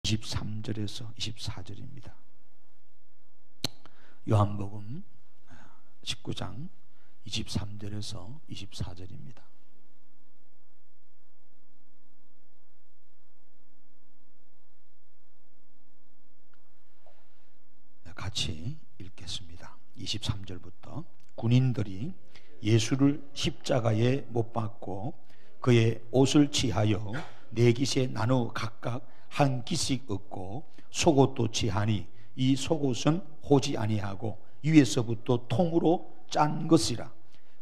23절에서 24절입니다. 요한복음 19장 23절에서 24절입니다. 같이 읽겠습니다. 23절부터 군인들이 예수를 십자가에 못 박고 그의 옷을 취하여 네 깃에 나누어 각각 한 깃씩 얻고 속옷도 취하니 이 속옷은 호지 아니하고 위에서부터 통으로 짠 것이라.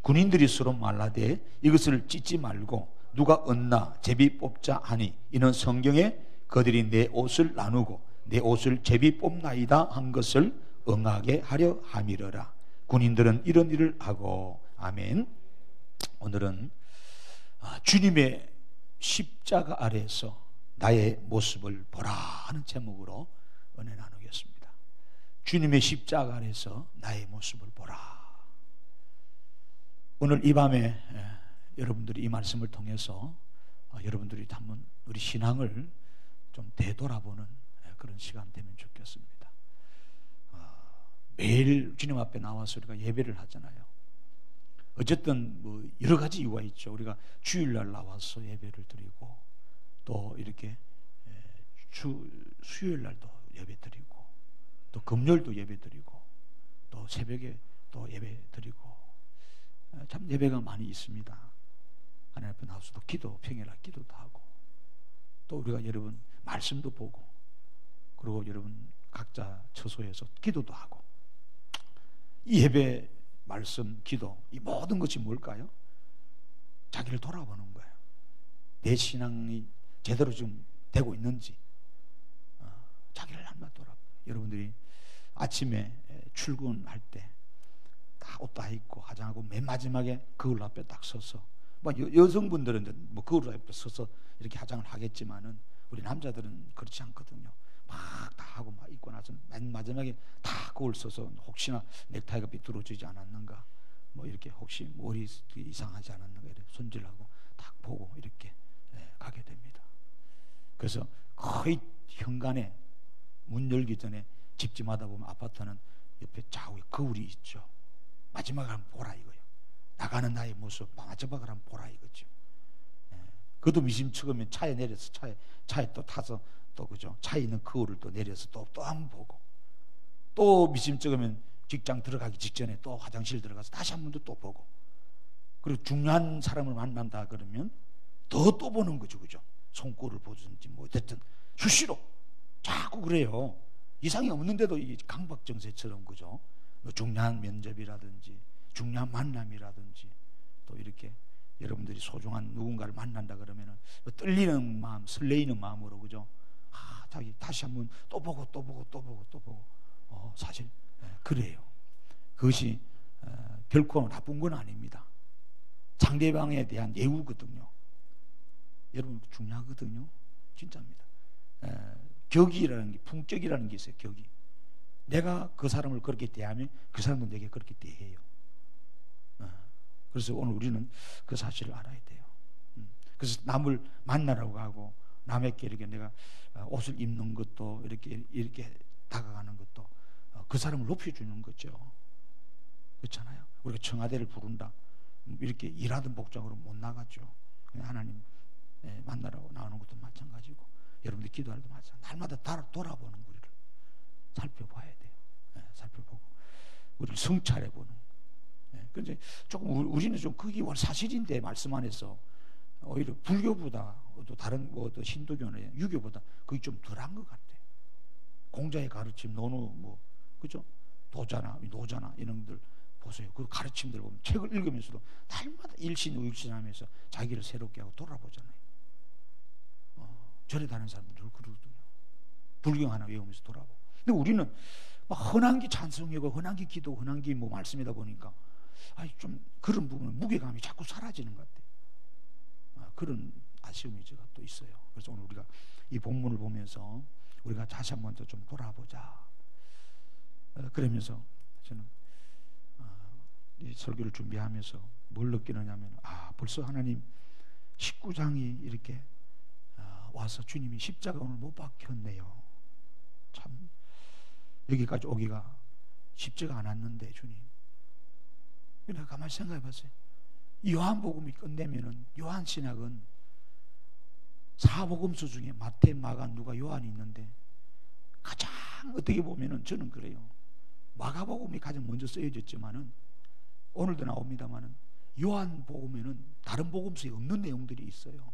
군인들이 서로 말라되 이것을 찢지 말고 누가 얻나 제비 뽑자 하니 이는 성경에 그들이 내 옷을 나누고 내 옷을 제비 뽑나이다 한 것을 응하게 하려 함이러라. 군인들은 이런 일을 하고. 아멘. 오늘은 주님의 십자가 아래에서 나의 모습을 보라 하는 제목으로 은혜 나누겠습니다. 주님의 십자가 아래에서 나의 모습을 보라. 오늘 이 밤에 여러분들이 이 말씀을 통해서 여러분들이 한번 우리 신앙을 좀 되돌아보는 그런 시간 되면 좋겠습니다. 매일 주님 앞에 나와서 우리가 예배를 하잖아요. 어쨌든 뭐 여러 가지 이유가 있죠. 우리가 주일날 나와서 예배를 드리고 또 이렇게 수요일날도 예배 드리고 또 금요일도 예배 드리고 또 새벽에 또 예배 드리고 참 예배가 많이 있습니다. 하나님 앞에 나와서도 기도, 평일날 기도도 하고 또 우리가 여러분 말씀도 보고 그리고 여러분 각자 처소에서 기도도 하고 이 예배, 말씀, 기도 이 모든 것이 뭘까요? 자기를 돌아보는 거예요. 내 신앙이 제대로 좀 되고 있는지 자기를 한번 돌아보고. 여러분들이 아침에 출근할 때 다 옷 다 입고 화장하고 맨 마지막에 거울 앞에 딱 서서 뭐 여성분들은 뭐 거울 앞에 서서 이렇게 화장을 하겠지만은 우리 남자들은 그렇지 않거든요. 막 다 하고 막 입고 나서 맨 마지막에 다 거울 서서 혹시나 넥타이가 비뚤어지지 않았는가 뭐 이렇게 혹시 머리 이상하지 않았는가 이렇게 손질하고 딱 보고 이렇게 가게 됩니다. 그래서 거의 현관에 문 열기 전에 집집마다 보면 아파트는 옆에 좌우에 거울이 있죠. 마지막에 한번 보라 이거예요. 나가는 나의 모습 마지막에 한번 보라 이거죠. 그것도 미심쩍으면 차에 내려서 차에 또 타서 또 그죠. 차에 있는 거울을 또 내려서 또 한번 보고 또 미심쩍으면 직장 들어가기 직전에 또 화장실 들어가서 다시 한 번 또 보고 그리고 중요한 사람을 만난다 그러면 또 보는 거죠, 그죠? 손꼴을 보든지 뭐 어쨌든 수시로 자꾸 그래요. 이상이 없는데도 이 강박증세처럼 그죠? 뭐 중요한 면접이라든지 중요한 만남이라든지 또 이렇게 여러분들이 소중한 누군가를 만난다 그러면은 떨리는 마음, 설레이는 마음으로 그죠? 자기 다시 한번 또 보고 사실 그래요. 그것이 결코 나쁜 건 아닙니다. 상대방에 대한 예우거든요. 여러분 중요하거든요. 진짜입니다. 격이라는 게 품격이라는 게 있어요. 격이. 내가 그 사람을 그렇게 대하면 그 사람도 내게 그렇게 대해요. 그래서 오늘 우리는 그 사실을 알아야 돼요. 그래서 남을 만나라고 하고 남에게 이렇게 내가 옷을 입는 것도 이렇게 다가가는 것도 그 사람을 높여주는 거죠. 그렇잖아요. 우리가 청와대를 부른다. 이렇게 일하던 복장으로 못 나가죠. 하나님 만나라고 나오는 것도 마찬가지고 여러분들 기도할 때 마찬가지. 날마다 돌아보는 우리를 살펴봐야 돼요. 살펴보고 우리를 성찰해보는. 그런데 조금 우리는 좀 그게 사실인데 말씀 안에서 오히려 불교보다 또 다른 또 신도교나 유교보다 그게 좀 덜한 것 같아요. 공자의 가르침, 노노 뭐 그죠? 노자나 이런 것들 보세요. 그 가르침들 보면 책을 읽으면서도 날마다 일신우익신하면서 자기를 새롭게 하고 돌아보잖아요. 절에 다니는 사람들 늘 그러거든요. 불경 하나 외우면서 돌아보고. 근데 우리는 막 흔한기 찬송이고 흔한기 기도, 흔한기 뭐 말씀이다 보니까 좀 그런 부분은 무게감이 자꾸 사라지는 것 같아요. 그런 아쉬움이 제가 또 있어요. 그래서 오늘 우리가 이 본문을 보면서 우리가 다시 한 번 더 좀 돌아보자. 그러면서 저는 이 설교를 준비하면서 뭘 느끼느냐면 벌써 하나님 19장이 이렇게 와서 주님이 십자가 오늘 못 박혔네요. 참 여기까지 오기가 쉽지가 않았는데 주님. 내가 가만히 생각해 봤어요. 요한복음이 끝내면은 요한신학은 사복음서 중에 마태, 마가, 누가, 요한이 있는데 가장 어떻게 보면은 저는 그래요. 마가복음이 가장 먼저 쓰여졌지만은 오늘도 나옵니다만은 요한복음에는 다른 복음서에 없는 내용들이 있어요.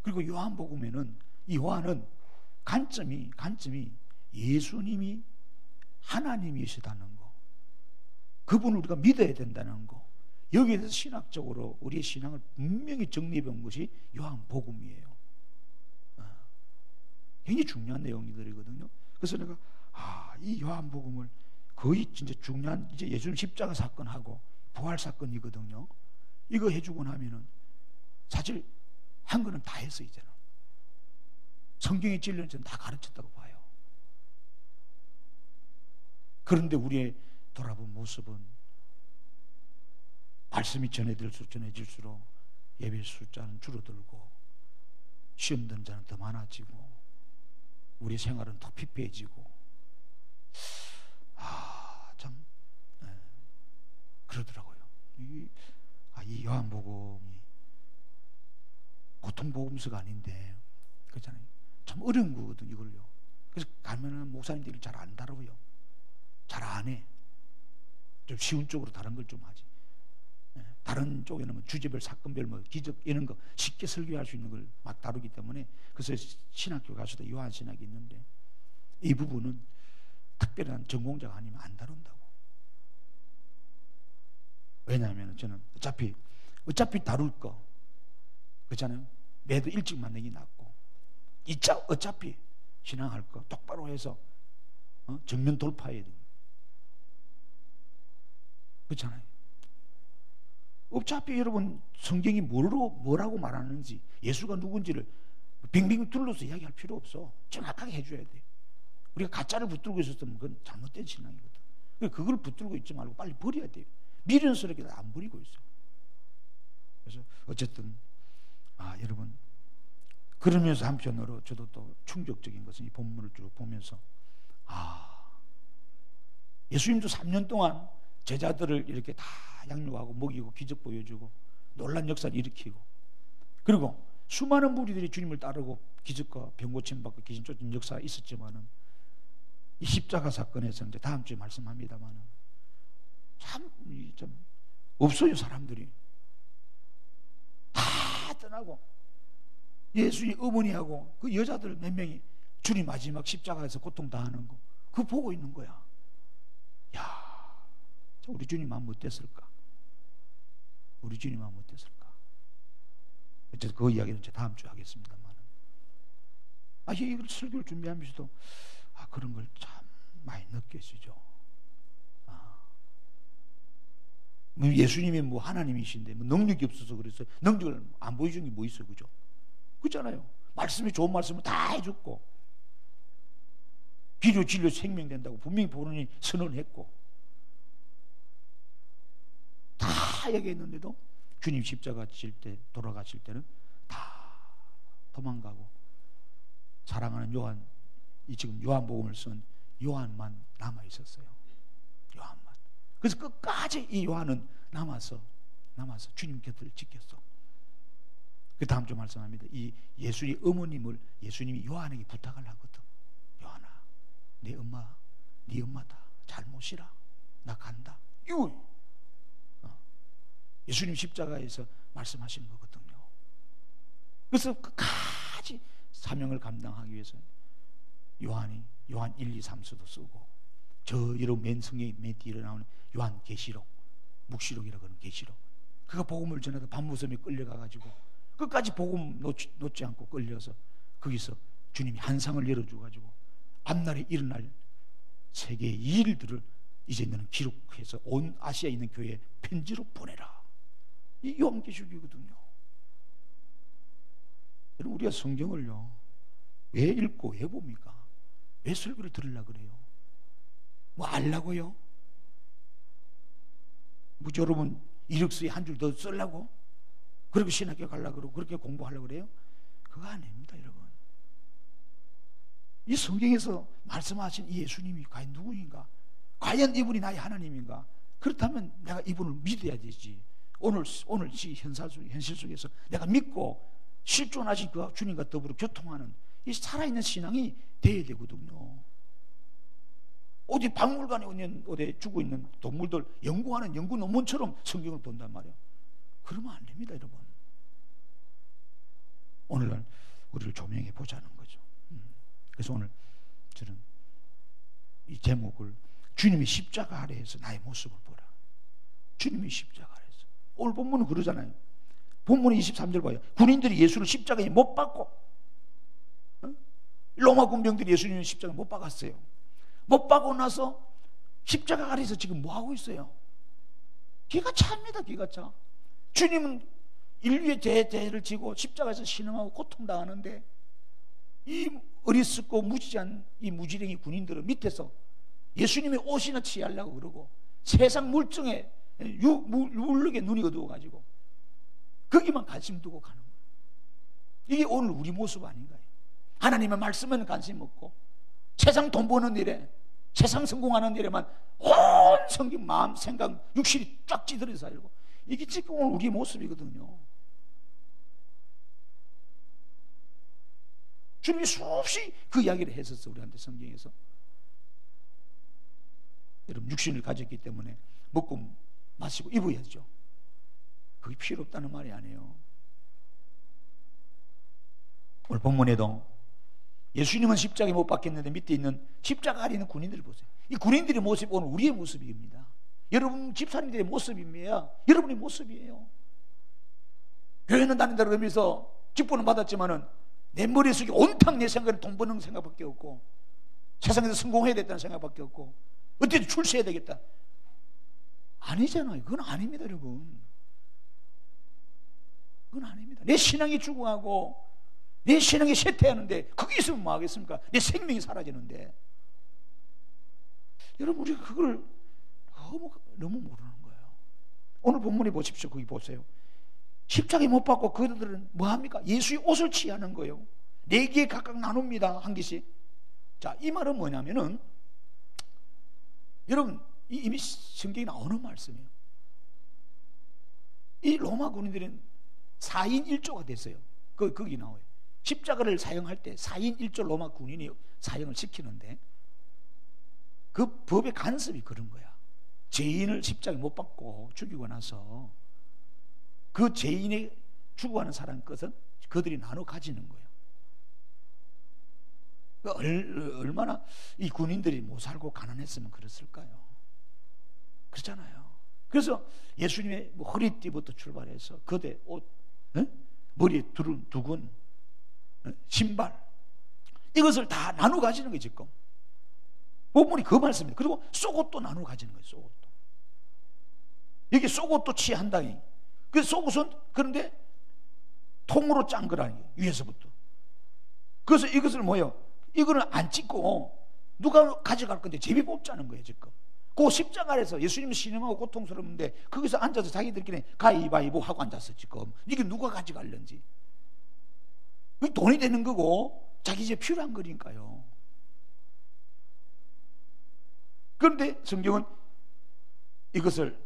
그리고 요한복음에는 이 요한은 관점이 예수님이 하나님이시다는 거, 그분을 우리가 믿어야 된다는 거, 여기에 대해서 신학적으로 우리의 신앙을 분명히 정리해 본 것이 요한복음이에요. 굉장히 중요한 내용들이거든요. 그래서 내가 이 요한복음을 거의 진짜 중요한 이제 예수님 십자가 사건하고 부활 사건이거든요. 이거 해주고 나면은 사실 한 거는 다 했어. 이제는 성경의 진리는 저는 다 가르쳤다고 봐요. 그런데 우리의 돌아본 모습은 말씀이 전해질수록 예배 숫자는 줄어들고 시험 든 자는 더 많아지고 우리 생활은 더 피폐해지고 참 그러더라고요. 이 요한복음이 보통 복음서가 아닌데 그렇잖아요. 참 어려운 거거든요, 이걸요. 그래서 가면은 목사님들이 잘 안 다루고요. 잘 안 해. 좀 쉬운 쪽으로 다른 걸 좀 하지. 다른 쪽에는 뭐 주제별, 사건별, 뭐 기적 이런 거 쉽게 설교할 수 있는 걸 막 다루기 때문에 그래서 신학교 가서도 요한신학이 있는데 이 부분은 특별한 전공자가 아니면 안 다룬다고. 왜냐하면 저는 어차피 다룰 거 그렇잖아요. 매도 일찍 만나기 낫고 어차피 신앙할 거 똑바로 해서 정면 돌파해야 됩니다. 그렇잖아요. 어차피 여러분 성경이 뭐라고 말하는지 예수가 누군지를 빙빙 둘러서 이야기할 필요 없어. 정확하게 해줘야 돼. 우리가 가짜를 붙들고 있었으면 그건 잘못된 신앙이거든. 그걸 붙들고 있지 말고 빨리 버려야 돼요. 미련스럽게 안 버리고 있어. 그래서 어쨌든 여러분 그러면서 한편으로 저도 또 충격적인 것은 이 본문을 쭉 보면서 예수님도 3년 동안 제자들을 이렇게 다 양육하고 먹이고 기적 보여주고 놀란 역사를 일으키고 그리고 수많은 무리들이 주님을 따르고 기적과 병 고침 받고 귀신 쫓는 역사가 있었지만은 이 십자가 사건에서 이제 다음 주에 말씀합니다만은 참 없어요. 사람들이 다 떠나고 예수님 어머니하고 그 여자들 몇 명이 주님 마지막 십자가에서 고통 당하는 거 그거 보고 있는 거야. 야, 우리 주님 마음 어땠을까? 우리 주님 마음 어땠을까? 어쨌든 그 이야기는 이제 다음 주에 하겠습니다만 이걸 설교를 준비하면서도 그런 걸 참 많이 느껴지죠. 예수님이 뭐 하나님이신데 뭐 능력이 없어서 그랬어요. 능력을 안 보여준 게 뭐 있어요, 그죠? 그렇잖아요. 말씀이 좋은 말씀을 다 해줬고 비료 진료 생명 된다고 분명히 본인이 선언했고 다 얘기했는데도 주님 십자가 질 때 돌아가실 때는 다 도망가고 사랑하는 요한 이 지금 요한복음을 쓴 요한만 남아 있었어요. 요한만. 그래서 끝까지 이 요한은 남아서 주님 곁을 지켰어. 그 다음 주 말씀합니다. 이 예수의 어머님을 예수님이 요한에게 부탁을 하거든. 요한아, 네 엄마다. 잘 모시라. 나 간다. 이거 예수님 십자가에서 말씀하신 거거든요. 그래서 끝까지 사명을 감당하기 위해서 요한 1, 2, 3서도 쓰고 여러분 맨 성경에 맨 뒤에 나오는 요한 계시록, 묵시록이라고 하는 계시록 그가 복음을 전하다 밤무섬에 끌려가가지고 끝까지 복음 놓지 않고 끌려서 거기서 주님이 한상을 열어줘가지고 앞날에 일어날 세계의 이 일들을 이제 너는 기록해서 온 아시아에 있는 교회에 편지로 보내라. 이 요한계시록이거든요. 여러분 우리가 성경을요 왜 읽고 왜 봅니까? 왜 설교를 들으려고 그래요? 뭐 알라고요? 뭐 여러분 이력서에 한 줄 더 쓰려고? 그렇게 신학교 가려고 그러고 그렇게 공부하려고 그래요? 그거 아닙니다 여러분. 이 성경에서 말씀하신 이 예수님이 과연 누구인가? 과연 이분이 나의 하나님인가? 그렇다면 내가 이분을 믿어야 되지. 오늘 현실 속에서 내가 믿고 실존하신 그 주님과 더불어 교통하는 이 살아있는 신앙이 돼야 되거든요. 어디 박물관에 있는, 어디 죽어 있는 동물들 연구하는 연구 논문처럼 성경을 본단 말이에요. 그러면 안 됩니다, 여러분. 오늘날 우리를 조명해 보자는 거죠. 그래서 오늘 저는 이 제목을 주님이 십자가 아래에서 나의 모습을 보라. 주님이 십자가 아래에서. 오늘 본문은 그러잖아요. 본문은 23절 봐요. 군인들이 예수를 십자가에 못 박고, 로마 군병들이 예수님을 십자가에 못 박았어요. 못 박고 나서 십자가 아래에서 지금 뭐 하고 있어요? 기가 차입니다. 기가 차. 주님은 인류의 죄를 지고 십자가에서 신음하고 고통당하는데 이 어리석고 무지한 이 무지랭이 군인들은 밑에서 예수님의 옷이나 취하려고 그러고 세상 물정에 물르게 눈이 어두워가지고 거기만 관심 두고 가는 거예요. 이게 오늘 우리 모습 아닌가요? 하나님의 말씀에는 관심 없고 세상 돈 버는 일에, 세상 성공하는 일에만 온 성경, 마음, 생각, 육신이 쫙 찌들어 살고, 이게 지금 오늘 우리 모습이거든요. 주님이 수없이 그 이야기를 했었어, 우리한테 성경에서. 여러분, 육신을 가졌기 때문에 먹고 마시고 입어야죠. 그게 필요 없다는 말이 아니에요. 오늘 본문에도 예수님은 십자가에 못 박혔는데 밑에 있는 십자가 아래 있는 군인들을 보세요. 이 군인들의 모습이 오늘 우리의 모습입니다. 여러분 집사님들의 모습입니다. 여러분의 모습이에요. 교회는 다닌다고 하면서 직분은 받았지만은 내 머릿속에 온통 내 생각은 돈 버는 생각밖에 없고 세상에서 성공해야 됐다는 생각밖에 없고 어떻게든 출세해야 되겠다. 아니잖아요. 그건 아닙니다, 여러분. 그건 아닙니다. 내 신앙이 죽어가고 내 신앙이 쇠퇴하는데 그게 있으면 뭐 하겠습니까? 내 생명이 사라지는데. 여러분, 우리가 그걸 너무 모르는 거예요. 오늘 본문에 보십시오. 거기 보세요. 십자가에 못 박고 그들은 뭐 합니까? 예수의 옷을 취하는 거예요. 4개 각각 나눕니다. 한 개씩. 자, 이 말은 뭐냐면은 여러분, 이미 성경에 나오는 말씀이에요. 이 로마 군인들은 4인 1조가 됐어요. 거기 나와요. 십자가를 사용할 때 4인 1조 로마 군인이 사용을 시키는데 그 법의 간섭이 그런 거야. 죄인을 십자가에 못 박고 죽이고 나서 그 죄인이 죽어가는 사람 것은 그들이 나눠 가지는 거예요. 얼마나 이 군인들이 못 살고 가난했으면 그랬을까요? 그렇잖아요. 그래서 예수님의 허리띠부터 출발해서 거대 옷, 머리에 두근, 신발, 이것을 다 나눠 가지는 거예요. 지금 본문이 그 말씀입니다. 그리고 속옷도 나눠 가지는 거예요. 속옷도. 여기 속옷도 취한다니. 그 속옷은 그런데 통으로 짠 거라는 거예요. 위에서부터. 그래서 이것을 뭐예요? 이거를 안 찢고 누가 가져갈 건데 제비 뽑자는 거예요. 지금 그 십자가에서 예수님 신음하고 고통스러운데 거기서 앉아서 자기들끼리 가위바위보 하고 앉았어. 지금 이게 누가 가져갈는지. 돈이 되는 거고 자기 집에 필요한 거니까요. 그런데 성경은 이것을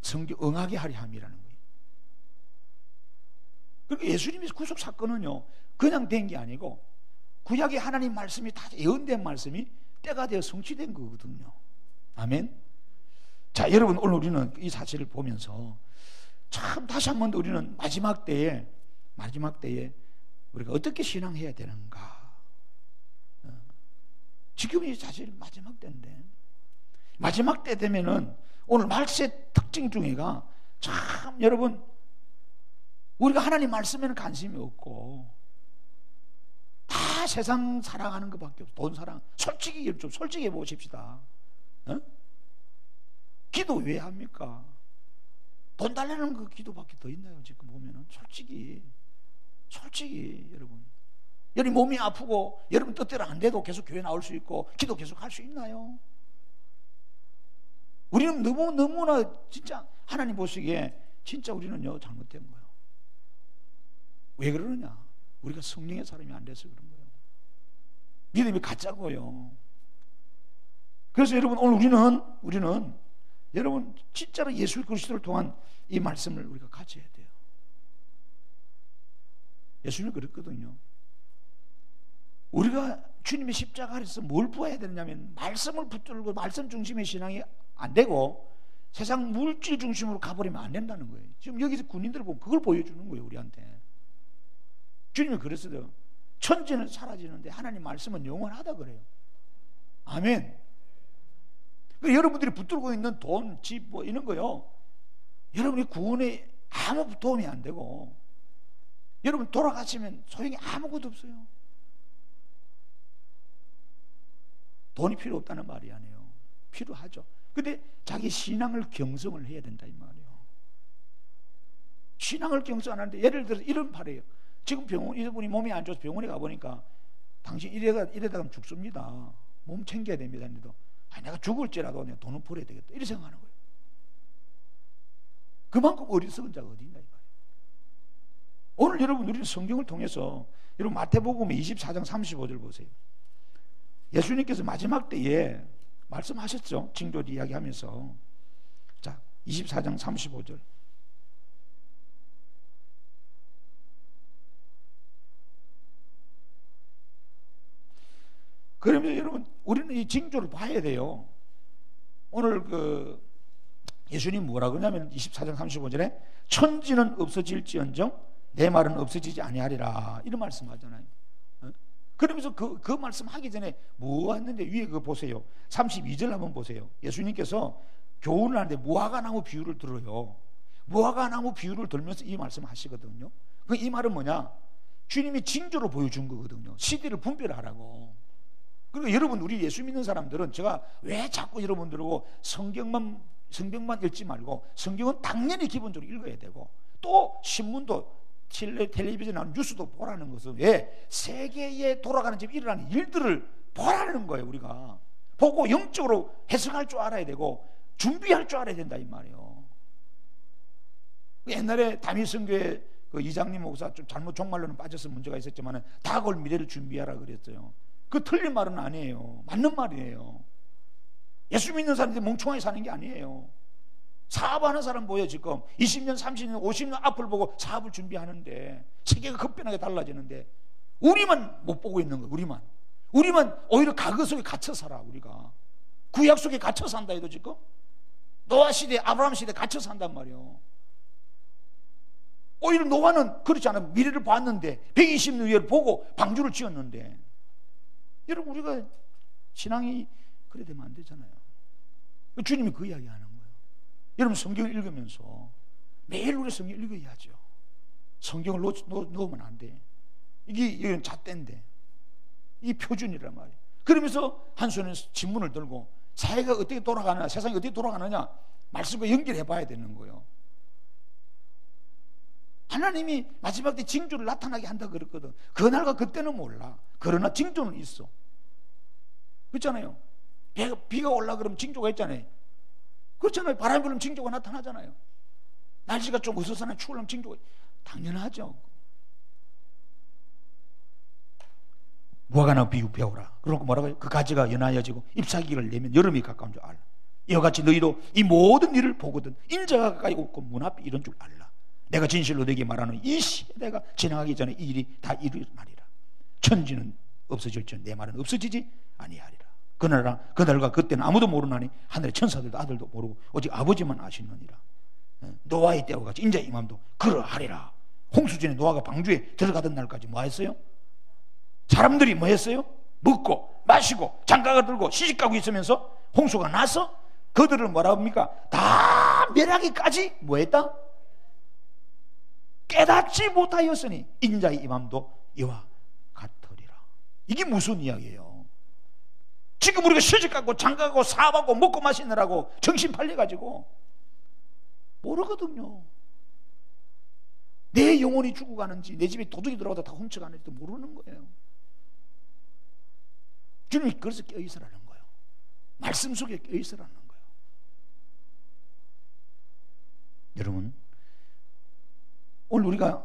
성경 응하게 하려 함이라는 거예요. 그러니까 예수님의 구속 사건은요 그냥 된 게 아니고 구약의 하나님 말씀이 다 예언된 말씀이 때가 되어 성취된 거거든요. 아멘. 자, 여러분, 오늘 우리는 이 사실을 보면서 참 다시 한 번 더 우리는 마지막 때에 우리가 어떻게 신앙해야 되는가. 지금이 사실 마지막 때인데 마지막 때 되면은 오늘 말세 특징 중에가 참 여러분 우리가 하나님 말씀에는 관심이 없고 다 세상 사랑하는 것밖에 없어. 돈 사랑. 솔직히 좀 솔직히 보십시다. 기도 왜 합니까? 돈 달라는 그 기도밖에 더 있나요? 지금 보면은 솔직히 여러분, 여러분 몸이 아프고 여러분 뜻대로 안 돼도 계속 교회 나올 수 있고 기도 계속 할 수 있나요? 우리는 너무나 진짜 하나님 보시기에 진짜 우리는요 잘못된 거예요. 왜 그러느냐? 우리가 성령의 사람이 안 돼서 그런 거예요. 믿음이 가짜고요. 그래서 여러분 오늘 우리는 여러분 진짜로 예수 그리스도를 통한 이 말씀을 우리가 가져야 돼요. 예수님이 그랬거든요. 우리가 주님의 십자가 아래서 뭘 부어야 되느냐면 말씀을 붙들고 말씀 중심의 신앙이 안 되고 세상 물질 중심으로 가버리면 안 된다는 거예요. 지금 여기서 군인들 보면 그걸 보여주는 거예요, 우리한테. 주님이 그랬어요. 천지는 사라지는데 하나님 말씀은 영원하다 그래요. 아멘. 여러분들이 붙들고 있는 돈, 집 뭐 이런 거요, 여러분이 구원에 아무 도움이 안 되고 여러분 돌아가시면 소용이 아무것도 없어요. 돈이 필요 없다는 말이 아니에요. 필요하죠. 근데 자기 신앙을 경성을 해야 된다 이 말이에요. 신앙을 경성 안 하는데 예를 들어서 이런 말이에요. 지금 이분이 몸이 안 좋아서 병원에 가보니까 당신 이래다가 죽습니다. 몸 챙겨야 됩니다. 그래도 내가 죽을지라도 내가 돈은 벌어야 되겠다 이렇게 생각하는 거예요. 그만큼 어리석은 자가 어디 있나 이 말이에요. 오늘 여러분 우리는 성경을 통해서 여러분 마태복음 24장 35절 보세요. 예수님께서 마지막 때에 말씀하셨죠. 징조를 이야기하면서. 자, 24장 35절. 그러면 여러분 우리는 이 징조를 봐야 돼요. 오늘 예수님 뭐라 그러냐면 24장 35절에 천지는 없어질지언정 내 말은 없어지지 아니하리라 이런 말씀하잖아요. 그러면서 그 말씀하기 전에 뭐 했는데 위에 그거 보세요. 32절 한번 보세요. 예수님께서 교훈을 하는데 무화과나무 비유를 들어요. 무화과나무 비유를 들면서 이 말씀 하시거든요. 이 말은 뭐냐? 주님이 징조로 보여준 거거든요. 시대를 분별하라고. 그리고 여러분 우리 예수 믿는 사람들은 제가 왜 자꾸 여러분들하고 성경만 읽지 말고 성경은 당연히 기본적으로 읽어야 되고 또 신문도 텔레비전에 나오는 뉴스도 보라는 것은 왜? 세계에 돌아가는 지금 일어나는 일들을 보라는 거예요. 우리가 보고 영적으로 해석할 줄 알아야 되고 준비할 줄 알아야 된다 이 말이에요. 옛날에 다미성교회 그 이장님 목사 좀 잘못 종말로는 빠져서 문제가 있었지만 다가올 미래를 준비하라 그랬어요. 그 틀린 말은 아니에요. 맞는 말이에요. 예수 믿는 사람들이 멍청하게 사는 게 아니에요. 사업하는 사람 보여. 지금 20년 30년 50년 앞을 보고 사업을 준비하는데 세계가 급변하게 달라지는데 우리만 못 보고 있는 거예요. 우리만 오히려 과거 속에 갇혀 살아. 우리가 구약 속에 갇혀 산다 해도 지금 노아 시대 아브라함 시대 갇혀 산단 말이에요. 오히려 노아는 그렇지 않아요. 미래를 봤는데 120년 후에 보고 방주를 지었는데 여러분 우리가 신앙이 그래 되면 안 되잖아요. 주님이 그 이야기 하는 거예요. 여러분 성경을 읽으면서 매일 우리 성경 읽어야죠. 성경을 놓으면 안 돼. 이건 잣대인데 이 표준이란 말이에요. 그러면서 한 손에 진문을 들고 사회가 어떻게 돌아가느냐, 세상이 어떻게 돌아가느냐 말씀과 연결해 봐야 되는 거예요. 하나님이 마지막 때 징조를 나타나게 한다 그랬거든. 그날과 그때는 몰라. 그러나 징조는 있어. 그렇잖아요. 비가 올라 그러면 징조가 있잖아요. 그렇잖아요. 바람이 불면 징조가 나타나잖아요. 날씨가 좀 어수선하면 추우려면 징조가 당연하죠. 무화과나무 비유 배우라. 그러고 뭐라고 해요? 그 가지가 연하여지고 잎사귀를 내면 여름이 가까운 줄 알라. 이와 같이 너희도 이 모든 일을 보거든 인자가 가까이 오고 문 앞에 이런 줄 알라. 내가 진실로 너에게 말하는 이 시대가 지나가기 전에 이 일이 다 이루어나리라. 천지는 없어질지언정 내 말은 없어지지 아니하리라. 그날과 그때는 아무도 모르나니 하늘의 천사들도 아들도 모르고 오직 아버지만 아시느니라. 노아의 때와 같이 인자의 임함도 그러하리라. 홍수전에 노아가 방주에 들어가던 날까지 뭐 했어요? 사람들이 뭐 했어요? 먹고 마시고 장가가 들고 시집가고 있으면서 홍수가 나서 그들을 뭐라 합니까? 다 멸하기까지 뭐 했다? 깨닫지 못하였으니 인자의 임함도 이와 같으리라. 이게 무슨 이야기예요? 지금 우리가 시집가고 장가가고 사업하고 먹고 마시느라고 정신 팔려가지고 모르거든요. 내 영혼이 죽어가는지 내 집에 도둑이 들어가도 다 훔쳐가는지도 모르는 거예요. 주님이 그래서 깨어있으라는 거예요. 말씀 속에 깨어있으라는 거예요. 여러분 오늘 우리가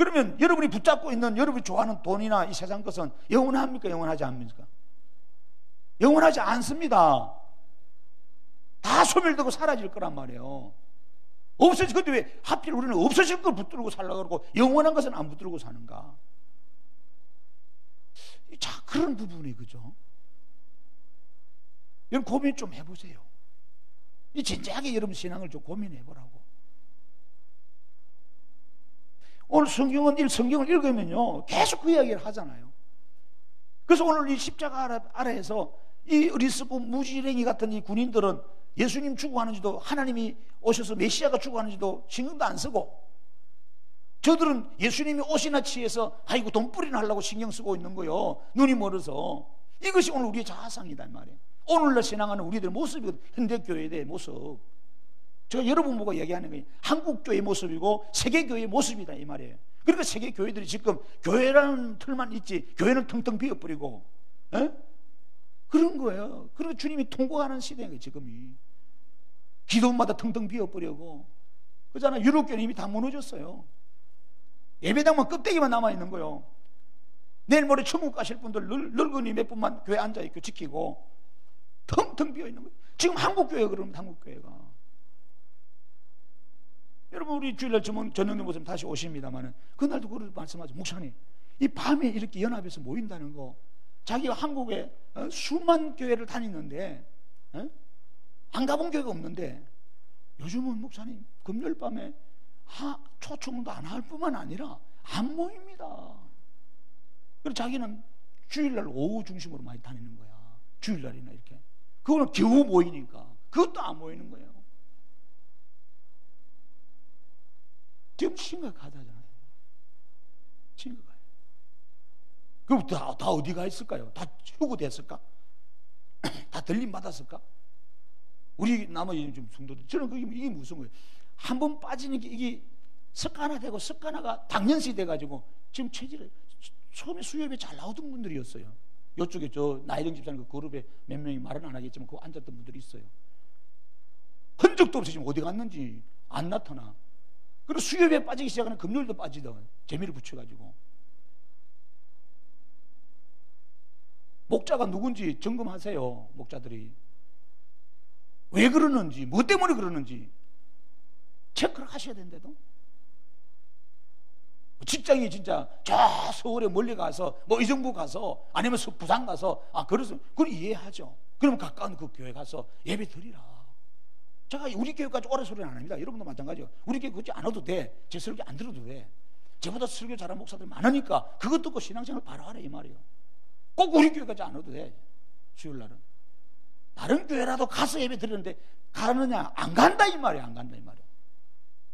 그러면 여러분이 붙잡고 있는 여러분이 좋아하는 돈이나 이 세상 것은 영원합니까? 영원하지 않습니까? 영원하지 않습니다. 다 소멸되고 사라질 거란 말이에요. 없어질 건데 왜 하필 우리는 없어질 걸 붙들고 살려고 그러고 영원한 것은 안 붙들고 사는가? 자, 그런 부분이 그죠? 여러분 고민 좀 해보세요. 이 진지하게 여러분 신앙을 좀 고민해보라고. 오늘 성경을 읽으면요 계속 그 이야기를 하잖아요. 그래서 오늘 이 십자가 아래에서 이 어리석고 무지랭이 같은 이 군인들은 예수님 죽어가는지도 하나님이 오셔서 메시아가 죽어가는지도 신경도 안 쓰고, 저들은 예수님이 옷이나 취해서 아이고 돈벌이나 하려고 신경 쓰고 있는 거요. 눈이 멀어서. 이것이 오늘 우리의 자아상이다 이 말이에요. 오늘날 신앙하는 우리들의 모습이거든. 현대교회의 모습. 제가 여러분 보고 얘기하는 거예요. 한국교회의 모습이고 세계교회의 모습이다 이 말이에요. 그러니까 세계교회들이 지금 교회라는 틀만 있지 교회는 텅텅 비어버리고, 에? 그런 거예요. 그리고 주님이 통곡하는 시대예요 지금이. 기도마다 텅텅 비어버리고 그잖아. 유럽교회는 이미 다 무너졌어요. 예배당만 껍데기만 남아있는 거예요. 내일 모레 천국 가실 분들 늙은이 몇 분만 교회 앉아있고 지키고 텅텅 비어있는 거예요. 지금 한국교회가 그러면 한국교회가. 여러분 우리 주일날 전영님 모습 다시 오십니다만 그날도 그걸 말씀하죠. 목사님 이 밤에 이렇게 연합해서 모인다는 거, 자기가 한국에 수만 교회를 다니는데 안 가본 교회가 없는데 요즘은 목사님 금요일 밤에 초청도 안 할 뿐만 아니라 안 모입니다. 그래서 자기는 주일날 오후 중심으로 많이 다니는 거야. 주일날이나 이렇게. 그거는 겨우 모이니까 그것도 안 모이는 거예요. 지금 심각하다잖아요. 심각해요. 그럼 다 어디가 있을까요? 다 휴고됐을까? 다 들림 받았을까? 우리 나머지 좀 성도들, 저는 이게 무슨 거예요? 한 번 빠지는 게 이게 습관화되고 습관화가 당연시 돼가지고 지금 체질을 처음에 수협에 잘 나오던 분들이었어요. 이쪽에 저 나이령 집사님 그 그룹에 몇 명이 말은 안 하겠지만 그 앉았던 분들이 있어요. 흔적도 없이 지금 어디 갔는지 안 나타나. 그리고 수협에 빠지기 시작하는 금요일도 빠지던 재미를 붙여가지고. 목자가 누군지 점검하세요. 목자들이 왜 그러는지, 뭐 때문에 그러는지 체크를 하셔야 된대도. 직장이 진짜 저 서울에 멀리 가서 뭐 의정부 가서 아니면 부산 가서 그래서 그걸 이해하죠. 그러면 가까운 그 교회 가서 예배 드리라. 제가 우리 교회까지 오래 소리는 안 합니다. 여러분도 마찬가지예요. 우리 교회 굳이 안 와도 돼. 제 설교 안 들어도 돼. 저보다 설교 잘하는 목사들 많으니까 그것 듣고 신앙생활 바로 하라 이 말이에요. 꼭 우리 교회까지 안 와도 돼. 수요일날은 다른 교회라도 가서 예배 드리는데 가느냐? 안 간다 이 말이야. 안 간다 이 말이야.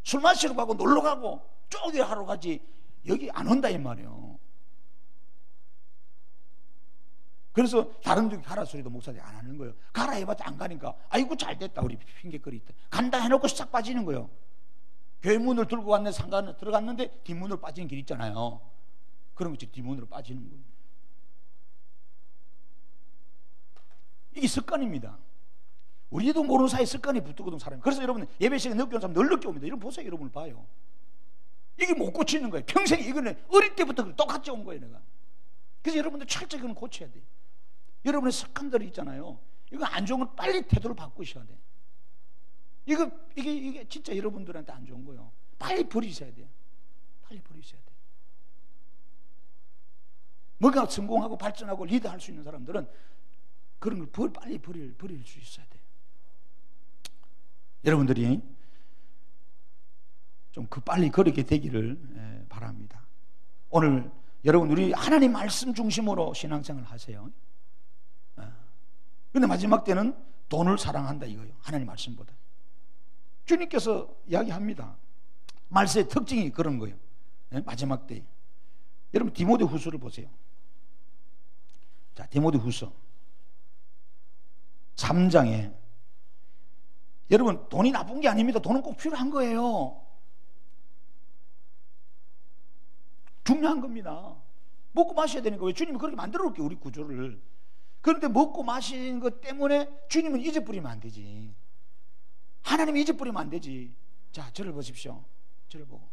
술 마시러 가고 놀러 가고 쪼개 하러 가지 여기 안 온다 이 말이에요. 그래서 다른 데 가라 소리도 목사들이 안 하는 거예요. 가라 해봤자 안 가니까 아이고 잘됐다 우리 핑계거리 있다. 간다 해놓고 싹 빠지는 거예요. 교회 문을 들고 갔는데 상가에 들어갔는데 뒷문으로 빠지는 길 있잖아요. 그런 것이 뒷문으로 빠지는 거예요. 이게 습관입니다. 우리도 모르는 사이에 습관이 붙거든 사람이. 그래서 여러분 예배 시간에 늦게 온 사람 늘 늦게 옵니다. 여러분 보세요. 여러분을 봐요. 이게 못 고치는 거예요. 평생 이거는 어릴 때부터 똑같이 온 거예요 내가. 그래서 여러분들 철저히 이건 고쳐야 돼. 여러분의 습관들이 있잖아요. 이거 안 좋은 건 빨리 태도를 바꾸셔야 돼. 이게 진짜 여러분들한테 안 좋은 거예요. 빨리 버리셔야 돼요. 빨리 버리셔야 돼. 뭔가 성공하고 발전하고 리드할 수 있는 사람들은 그런 걸 빨리 버릴 수 있어야 돼요. 여러분들이 좀 빨리 거리게 되기를 바랍니다. 오늘 여러분 우리 하나님 말씀 중심으로 신앙생활 하세요. 근데 마지막 때는 돈을 사랑한다 이거예요. 하나님 말씀보다. 주님께서 이야기합니다. 말세의 특징이 그런 거예요. 마지막 때. 여러분 디모데후서를 보세요. 자, 디모데후서 3장에 여러분 돈이 나쁜 게 아닙니다. 돈은 꼭 필요한 거예요. 중요한 겁니다. 먹고 마셔야 되는 거예요. 주님이 그렇게 만들어 놓을게요. 우리 구조를. 그런데 먹고 마시는 것 때문에 주님은 잊어버리면 안 되지. 하나님이 잊어버리면 안 되지. 자, 저를 보십시오. 저를 보고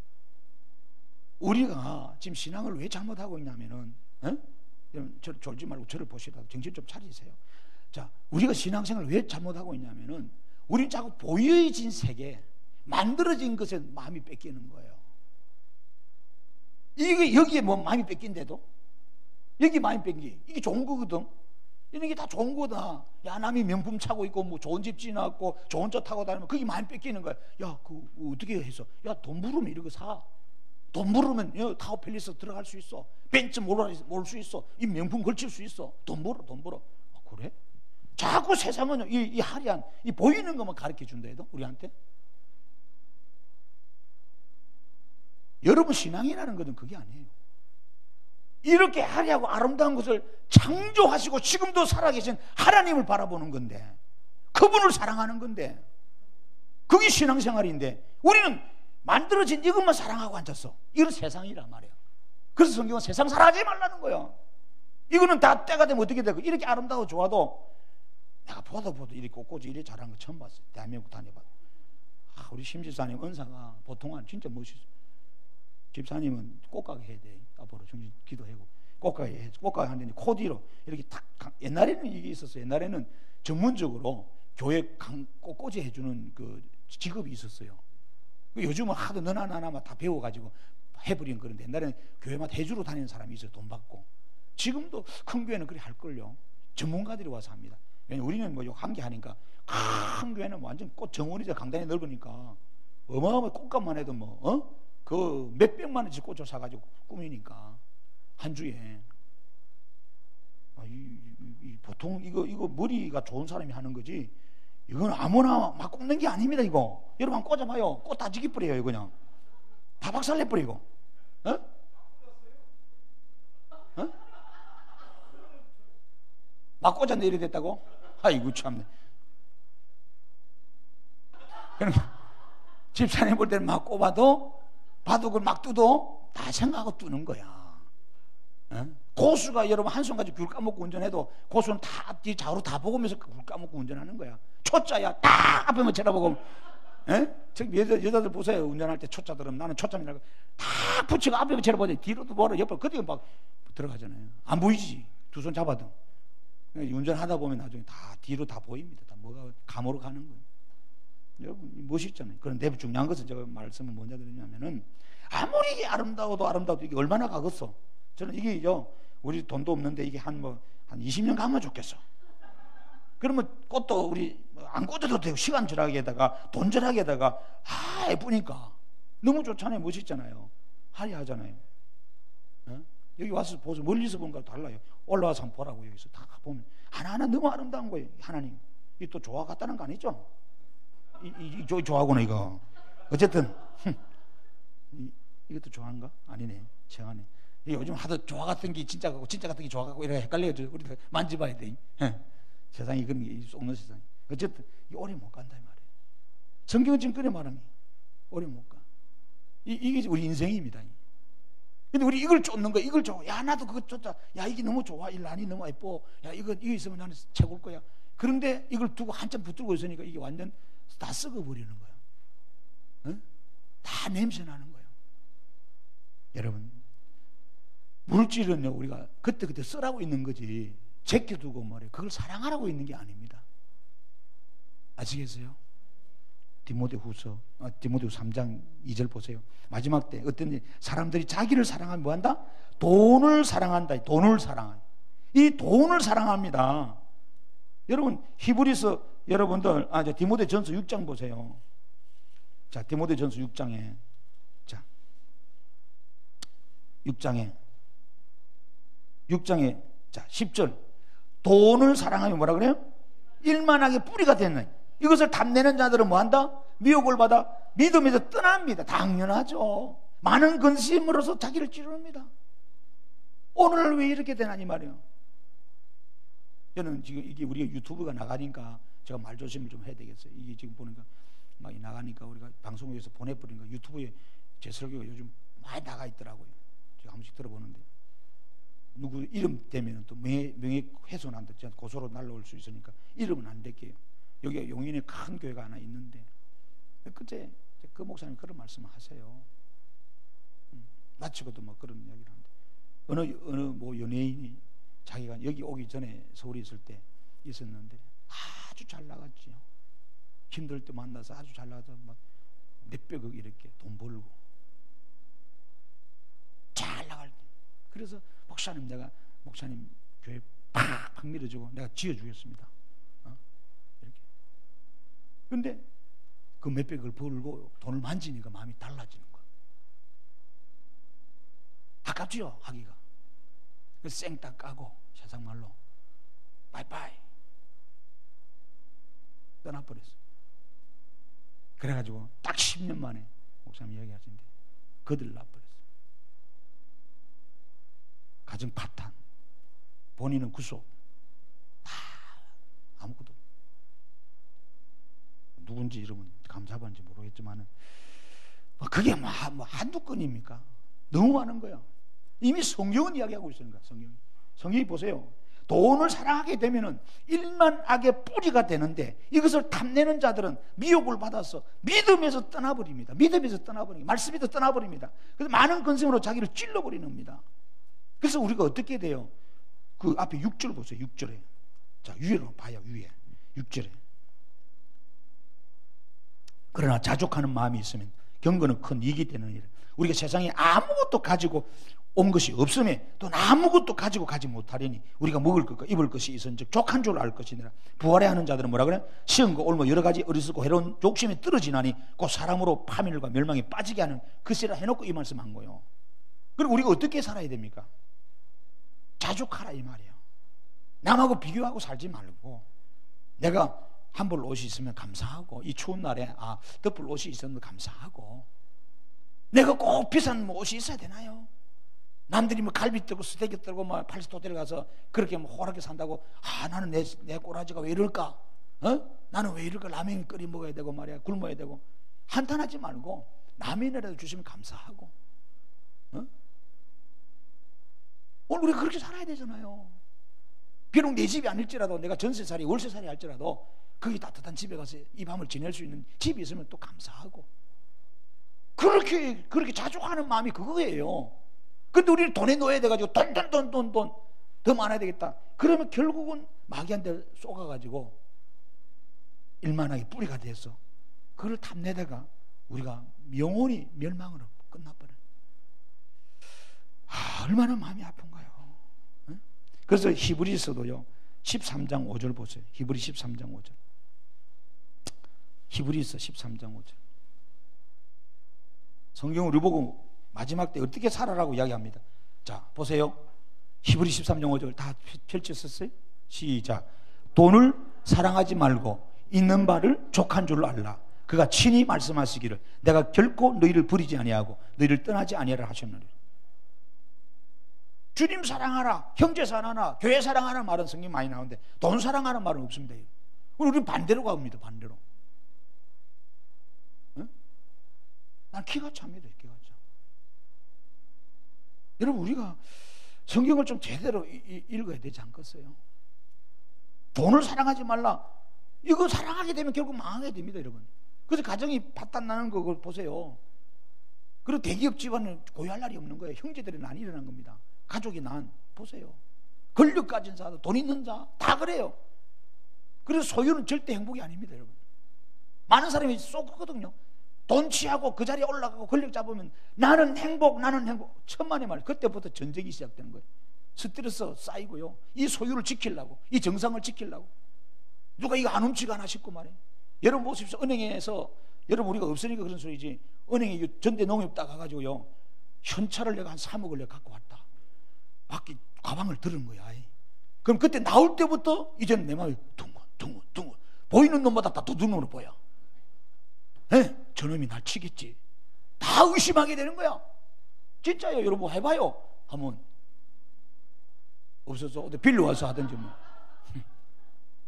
우리가 지금 신앙을 왜 잘못하고 있냐면은, 여러분 졸지 말고 저를 보시라도 정신 좀 차리세요. 자, 우리가 신앙생활을 왜 잘못하고 있냐면은 우리는 자꾸 보여진 세계, 만들어진 것에 마음이 뺏기는 거예요. 이게 여기에 뭐 마음이 뺏긴데도, 여기 마음이 뺏기, 이게 좋은 거거든. 이런 게 다 좋은 거다. 야, 남이 명품 차고 있고 뭐 좋은 집 지나고 좋은 차 타고 다니면 그게 많이 뺏기는 거야. 야, 그 어떻게 해서? 야, 돈 부르면 이런 거 사. 돈 부르면 타워 팰리스 들어갈 수 있어. 벤츠 몰 수 있어. 이 명품 걸칠 수 있어. 돈 벌어, 돈 벌어. 아, 그래? 자꾸 세상은 이 화려한 이 보이는 것만 가르쳐 준다 해도 우리한테. 여러분 신앙이라는 것은 그게 아니에요. 이렇게 화려하고 아름다운 것을 창조하시고 지금도 살아계신 하나님을 바라보는 건데, 그분을 사랑하는 건데, 그게 신앙생활인데 우리는 만들어진 이것만 사랑하고 앉았어. 이건 세상이란 말이야. 그래서 성경은 세상 사랑하지 말라는 거야. 이거는 다 때가 되면 어떻게 되고, 이렇게 아름다고 좋아도 내가 보도 이렇게 꽃꽂이 이렇게 잘한 거 처음 봤어요. 대한민국 다녀봐도. 우리 심집사님 은사가 보통 진짜 멋있어. 집사님은 꽃가게 해야 돼. 앞으로 정신 기도하고 꽃가게 해. 꽃가게 하는데 코 뒤로 이렇게 탁, 옛날에는 이게 있었어요. 옛날에는 전문적으로 교회 꽃꽂이 해주는 그 직업이 있었어요. 요즘은 하도 너나 나나만 다 배워가지고 해버린 그런데, 옛날에는 교회마다 해주러 다니는 사람이 있어요. 돈 받고. 지금도 큰 교회는 그렇게 할걸요. 전문가들이 와서 합니다. 왜냐면 우리는 뭐 한 개 하니까, 큰 교회는 완전 꽃 정원이죠. 강단이 넓으니까 어마어마한 꽃값만 해도 그 몇백만 원씩 꽃을 사가지고 꾸미니까 한 주에. 보통 이거 머리가 좋은 사람이 하는 거지, 이건 아무나 막 꽂는 게 아닙니다. 이거 여러분 한번 꽂아봐요. 꽃 다 지기버려요. 그냥 다 박살내버리고. 막 꽂았는데 이래 됐다고? 아이고 참네. 그럼 집사님 볼 때는 막 꼽아도 바둑을 막 뚜도 다 생각하고 뜨는 거야. 고수가 여러분 한손 가지고 귤 까먹고 운전해도 고수는 다 뒤 좌우로 다 보면서 귤 까먹고 운전하는 거야. 초짜야 딱 앞에만 쳐다보고. 저기 여자들 보세요. 운전할 때 초짜들은, 나는 초짜입니다. 다 붙이고 앞에만 쳐다보지 뒤로도 보러 옆으로 그때 막 들어가잖아요. 안 보이지. 두 손 잡아도. 운전하다 보면 나중에 다 뒤로 다 보입니다. 다 뭐가 감으로 가는 거예요. 여러분 멋있잖아요. 그런데 중요한 것은 제가 말씀을 뭐냐 드리냐면은, 아무리 이게 아름다워도 이게 얼마나 가겠어. 저는 이게 우리 돈도 없는데 이게 한 20년 가면 좋겠어. 그러면 꽃도 우리 안 꽂아도 되고, 시간 절약에다가 돈 절약에다가 예쁘니까 너무 좋잖아요. 멋있잖아요. 화려하잖아요. 여기 와서 보세요. 멀리서 보는 거랑 달라요. 올라와서 한번 보라고. 여기서 다 보면 하나하나 너무 아름다운 거예요. 하나님 이 또 조화 같다는 거 아니죠? 이 조화구나 이거. 어쨌든 이것도 조화인가? 아니네. 정하네. 요즘 하도 조화 같은 게 진짜 같고 진짜 같은 게 조화 같고 이래 헷갈려가지고 우리도 만져봐야 돼. 세상이 그런 게 썩는 세상. 어쨌든 이 오래 못 간다 이 말이에요. 성경은 지금 그래 말하니 오래 못 가. 이게 우리 인생입니다. 근데 우리 이걸 쫓는 거야. 이걸 쫓아. 야, 나도 그거 쫓아. 야, 이게 너무 좋아. 이 란이 너무 예뻐. 야, 이거 있으면 나는 최고일 거야. 그런데 이걸 두고 한참 붙들고 있으니까 이게 완전 다 썩어버리는 거야. 다 냄새 나는 거예요. 여러분, 물질은요, 우리가 그때그때 쓰라고 있는 거지, 제껴두고 말이에요. 그걸 사랑하라고 있는 게 아닙니다. 아시겠어요? 디모데후서 3장 2절 보세요. 마지막 때 어떤 사람들이 자기를 사랑하면 뭐한다? 돈을 사랑한다. 돈을 사랑한다. 이 돈을 사랑합니다. 여러분 히브리서 여러분들 디모데전서 6장 보세요. 자, 디모데전서 6장에 자 6장에 자 10절, 돈을 사랑하면 뭐라 그래요? 일만하게 뿌리가 됐네. 이것을 탐내는 자들은 뭐한다? 미혹을 받아 믿음에서 떠납니다. 당연하죠. 많은 근심으로서 자기를 찌릅니다. 오늘 왜 이렇게 되나니 말이에요. 저는 지금 이게 우리가 유튜브가 나가니까 제가 말 조심을 좀 해야 되겠어요. 이게 지금 보니까 막 나가니까 우리가 방송국에서 보내버리니까 유튜브에 제 설교가 요즘 많이 나가 있더라고요. 제가 한 번씩 들어보는데 누구 이름 대면 또 명예훼손한다, 고소로 날라올 수 있으니까 이름은 안 될게요. 여기가 용인에 큰 교회가 하나 있는데 그때 그 목사님 그런 말씀을 하세요. 마치고도 막 그런 이야기를 하는데, 어느 뭐 연예인이 자기가 여기 오기 전에 서울에 있을 때 있었는데 아주 잘 나갔지요. 힘들 때 만나서 아주 잘 나가서 막 몇백억 이렇게 돈 벌고 잘 나갈 때, 그래서 목사님, 내가 목사님 교회 팍팍 밀어주고 내가 지어주겠습니다. 이렇게. 근데 그 몇백을 벌고 돈을 만지니까 마음이 달라지는 거야. 아깝지요, 하기가. 그래서 생딱 까고 세상 말로 바이바이 떠나버렸어. 그래가지고 딱 10년 만에 목사님 이야기하시는데 거들나버렸어. 가정 파탄, 본인은 구속, 다 아무것도. 누군지 이름은 감사받는지 모르겠지만 그게 뭐 한두 건입니까? 너무 많은 거야. 이미 성경은 이야기하고 있는 거야. 성경이 보세요. 돈을 사랑하게 되면은 일만 악의 뿌리가 되는데, 이것을 탐내는 자들은 미혹을 받아서 믿음에서 떠나버립니다. 말씀에서 떠나버립니다. 그래서 많은 근성으로 자기를 찔러버리는 겁니다. 그래서 우리가 어떻게 돼요? 그 앞에 6절 보세요. 6절에. 자, 위로 봐요. 위에 6절에. 그러나 자족하는 마음이 있으면 경건은 큰 이익이 되는 일. 우리가 세상에 아무것도 가지고 온 것이 없음에 또 아무것도 가지고 가지 못하려니 우리가 먹을 것과 입을 것이 있은즉 족한 줄 알 것이니라. 부활해 하는 자들은 뭐라 그래? 시험과 올무 여러 가지 어리석고 해로운 욕심이 떨어지나니 곧 사람으로 파멸과 멸망에 빠지게 하는 것이라 해놓고 이 말씀한 거예요. 그리고 우리가 어떻게 살아야 됩니까? 자족하라 이 말이에요. 남하고 비교하고 살지 말고, 내가 한 벌 옷이 있으면 감사하고, 이 추운 날에 덮을 옷이 있었는데 감사하고, 내가 꼭 비싼 옷이 있어야 되나요? 남들이 뭐 갈비 뜨고 스테이크 뜨고 뭐 팔스 호텔 가서 그렇게 뭐 호락하게 산다고 나는 내 꼬라지가 왜 이럴까? 나는 왜 이럴까? 라면 끓여 먹어야 되고 말이야, 굶어야 되고. 한탄하지 말고 라면이라도 주시면 감사하고, 오늘 우리가 그렇게 살아야 되잖아요. 비록 내 집이 아닐지라도, 내가 전세살이 월세살이 할지라도 거기 따뜻한 집에 가서 이 밤을 지낼 수 있는 집이 있으면 또 감사하고, 그렇게 자족하는 마음이 그거예요. 근데 우리는 돈에 넣어야 돼가지고 돈 더 많아야 되겠다. 그러면 결국은 마귀한테 쏘가가지고 일만하게 뿌리가 돼서 그걸 탐내다가 우리가 영원히 멸망으로 끝나버려요. 얼마나 마음이 아픈가요? 그래서 히브리서도요 13장 5절 보세요. 히브리 13장 5절. 히브리서 13장 5절. 성경을 보고 마지막 때 어떻게 살아라고 이야기합니다. 자, 보세요. 히브리 13장 5절 다 펼쳤었어요? 시작. 돈을 사랑하지 말고 있는 바를 족한 줄로 알라. 그가 친히 말씀하시기를 내가 결코 너희를 버리지 아니하고 너희를 떠나지 아니하라 하셨느니라. 주님 사랑하라, 형제 사랑하라, 교회 사랑하라 말은 성경 많이 나오는데 돈 사랑하라 말은 없습니다. 우리 반대로 갑니다. 반대로. 난 기가 찹니다. 기가 차. 여러분, 우리가 성경을 좀 제대로 읽어야 되지 않겠어요? 돈을 사랑하지 말라. 이거 사랑하게 되면 결국 망하게 됩니다, 여러분. 그래서 가정이 파탄 나는 거 그걸 보세요. 그리고 대기업 집안은 고유할 날이 없는 거예요. 형제들이 난 일어난 겁니다. 가족이 난 보세요. 권력 가진 자도 돈 있는 자 다 그래요. 그래서 소유는 절대 행복이 아닙니다, 여러분. 많은 사람이 쏘거든요. 돈 취하고 그 자리에 올라가고 권력 잡으면 나는 행복. 천만의 말. 그때부터 전쟁이 시작되는 거예요. 스트레스 쌓이고요. 이 소유를 지키려고, 이 정상을 지키려고. 누가 이거 안 훔치고 하나 싶고 말이에요. 여러분 보십시오. 은행에서, 여러분 우리가 없으니까 그런 소리지, 은행에 전대 농협 딱 가가지고요 현찰을 내가 한 3억을 내가 갖고 왔다. 밖에 가방을 들은 거야. 그럼 그때 나올 때부터 이제는 내 마음이 둥근 보이는 놈보다 다 도둑놈으로 보여. 저놈이 날 치겠지. 다 의심하게 되는 거야. 진짜요. 여러분 해봐요. 하면 없어서 어디 빌려와서 하든지 뭐.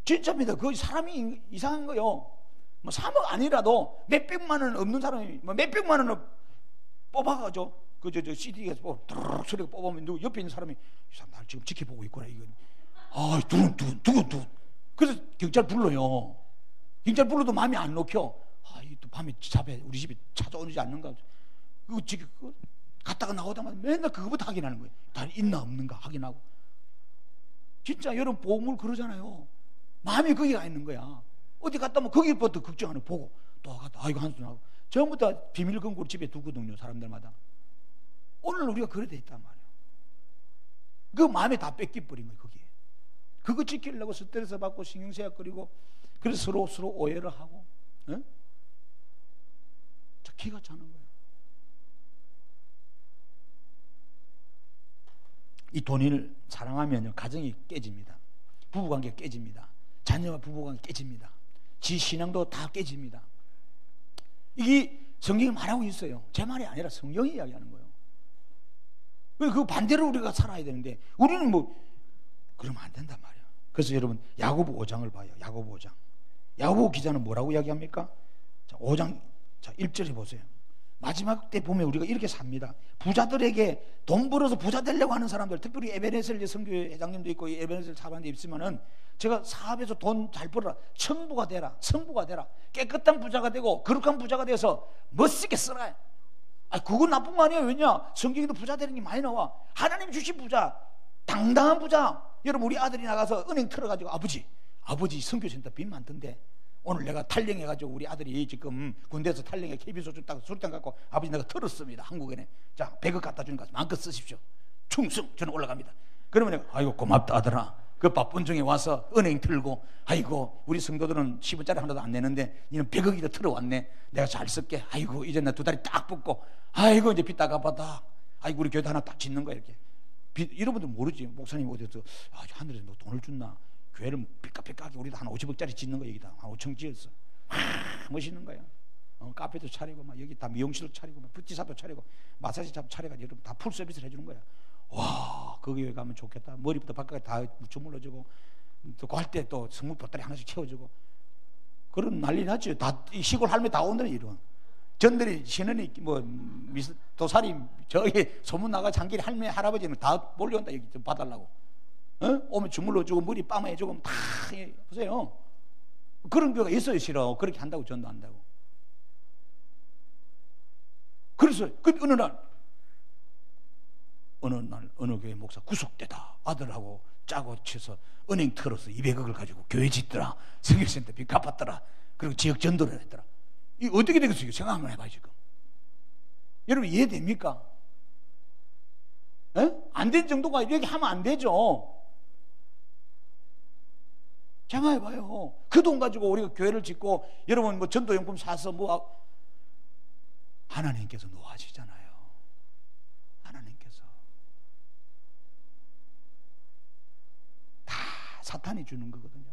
진짜입니다. 그 사람이 이상한 거요. 뭐 3억 아니라도 몇백만 원 없는 사람이 뭐 몇백만 원을 뽑아가죠. 저 CD에서 드르륵 소리가 뽑으면 누구 옆에 있는 사람이 이 사람 날 지금 지켜보고 있구나 이거. 두근. 그래서 경찰 불러요. 경찰 불러도 마음이 안 놓여. 이 또 밤에 잡에 우리 집에 찾아오지 않는가. 그거 지금 갔다가 나오다마자 맨날 그거부터 확인하는 거예요. 다 있나 없는가 확인하고. 진짜 여러분 복음을 그러잖아요. 마음이 거기 가 있는 거야. 어디 갔다 오면 거기부터 걱정하는 보고 또 갔다 아이고 한숨하고 전부 다 비밀 금고를 집에 두거든요. 사람들마다. 오늘 우리가 그래 돼 있단 말이에요. 그 마음에 다 뺏겨버린 거예요. 거기에. 그거 지키려고 스트레스 받고 신경쇠약거리고 그래서 서로 오해를 하고 에? 자, 기가 차는 거예요. 이 돈을 사랑하면 가정이 깨집니다. 부부관계 깨집니다. 자녀와 부부관계 깨집니다. 지 신앙도 다 깨집니다. 이게 성경이 말하고 있어요. 제 말이 아니라 성경이 이야기하는 거예요. 그 반대로 우리가 살아야 되는데 우리는 뭐 그러면 안 된단 말이에요. 그래서 여러분 야고보 5장을 봐요. 야고보 5장. 야고보 기자는 뭐라고 이야기합니까? 자, 5장 자 1절에 보세요. 마지막 때 보면 우리가 이렇게 삽니다. 부자들에게 돈 벌어서 부자 되려고 하는 사람들, 특별히 에베네셀 선교회 회장님도 있고 에베네셀 사관도 있으면은 제가 사업에서 돈 잘 벌어라, 청부가 되라, 성부가 되라, 깨끗한 부자가 되고 거룩한 부자가 돼서 멋있게 살아요. 아, 그건 나쁜 거 아니에요. 왜냐? 성경에도 부자 되는 게 많이 나와. 하나님 주신 부자, 당당한 부자. 여러분 우리 아들이 나가서 은행 털어가지고 아버지 선교센터 빚 많던데 오늘 내가 탈령해가지고 우리 아들이 지금 군대에서 탈령해 KBS 줬다고 수리탄 갖고 아버지 내가 털었습니다. 한국에. 자 100억 갖다 주니까 마음껏 쓰십시오. 충성 저는 올라갑니다. 그러면 내가 아이고 고맙다 아들아. 그 바쁜 중에 와서 은행 털고 아이고 우리 성도들은 10원짜리 하나도 안 내는데 니는 100억이나 털어왔네. 내가 잘 쓸게. 아이고 이제 나 두 다리 딱 붙고 아이고 이제 빚 다 갚았다. 아이고 우리 교회도 하나 딱 짓는 거야 이렇게. 여러분들 모르지. 목사님 어디서 하늘에서 너 돈을 줬나. 교회를 삐까삐까하게 우리도 한 50억짜리 짓는 거 여기다 한 5천 지었어. 멋있는 거야. 카페도 차리고 막 여기 다 미용실도 차리고 막 뷰티샵도 차리고 마사지샵도 차려가지고 여러분 다 풀 서비스를 해주는 거야. 와 거기 가면 좋겠다. 머리부터 발까지 다 주물러주고 또 갈 때 또 선물 보따리 하나씩 채워주고 그런 난리 났죠. 다 시골 할매 다 온다는 이런. 전들이 신혼이 뭐 도살이 저기 소문 나가 장길이 할매 할아버지는 다 몰려온다 여기 좀 봐달라고. 오면 주물러주고 머리 빠마해주고 다 보세요. 그런 교회가 있어요. 싫어. 그렇게 한다고 전도한다고. 그래서 어느 교회 목사 구속되다 아들하고 짜고 쳐서 은행 털어서 200억을 가지고 교회 짓더라. 성교센터 빚 갚았더라. 그리고 지역 전도를 했더라. 이 어떻게 되겠어요? 생각 한번 해봐요 지금. 여러분 이해됩니까? 안 된 정도가 이렇게 하면 안 되죠. 생각해봐요. 그 돈 가지고 우리가 교회를 짓고 여러분 뭐 전도용품 사서 뭐 하나님께서 놓아지잖아요. 하나님께서 다 사탄이 주는 거거든요.